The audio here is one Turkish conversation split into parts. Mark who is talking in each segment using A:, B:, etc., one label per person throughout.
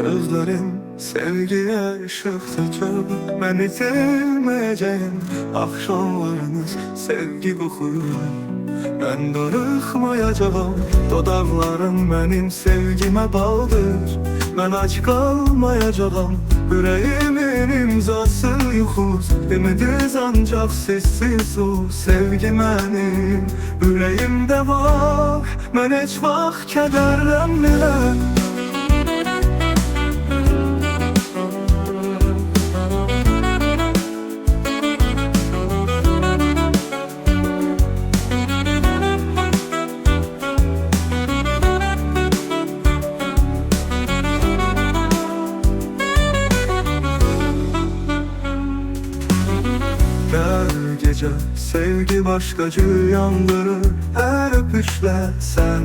A: Gözlerim sevgiye ışık tutup ben itilmeyeceğim. Akşamlarınız sevgi kokuyor. Ben darıkmayacağım. Dodaklarım benim sevgime bağlıdır. Ben aç kalmayacağım. Yüreğimin imzası yokuz. Ümidiz ancak sessiz o. Sevgi benim yüreğimde var. Ben hiç vaxt kederlenmirəm. Her gece sevgi başkacı yandırır. Her öpüşle sen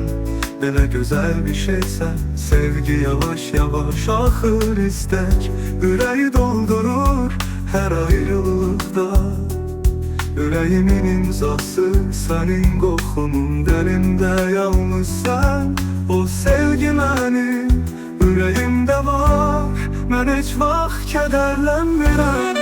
A: böyle güzel bir şeysen. Sevgi yavaş yavaş ahır istek. Yüreği doldurur her ayrılıkta. Yüreğimin imzası senin kokunun. Derinde yalnız sen. O sevgi benim yüreğimde var. Ben hiç vaxt kederlenmirəm.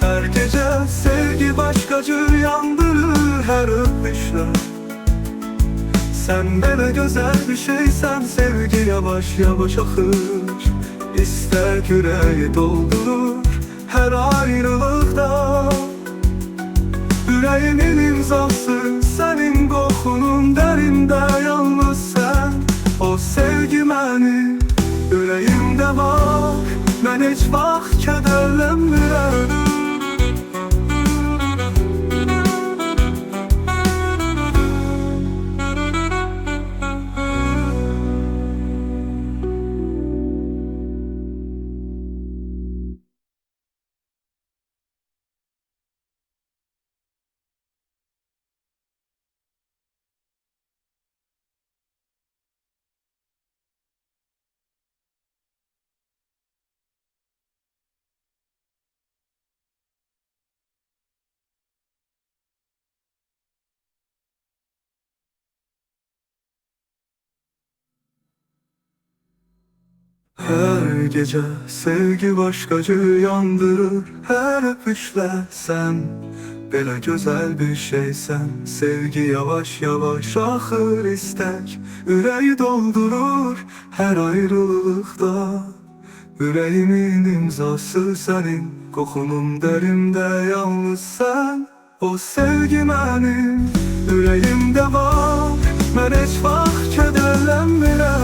A: Her gece sevgi başkacı yandırır her öpüşle. Sen böyle güzel bir şeysen. Sevgi yavaş yavaş akır. İstek yüreği doldurur her ayrılıkta. Yüreğimin imzası senin kokunun. Derinde yalnız sen. O sevgi benim yüreğimde var. Ben hiç vaxt kederlenmirəm. Her gece sevgi başkacı yandırır her öpüşle sen. Böyle güzel bir şeysen. Sevgi yavaş yavaş ahır istek. Yüreği doldurur her ayrılıkta. Yüreğimin imzası senin. Kokunun derinde yalnız sen. O sevgi benim yüreğimde var. Ben hiç vaxt kederlenmirəm.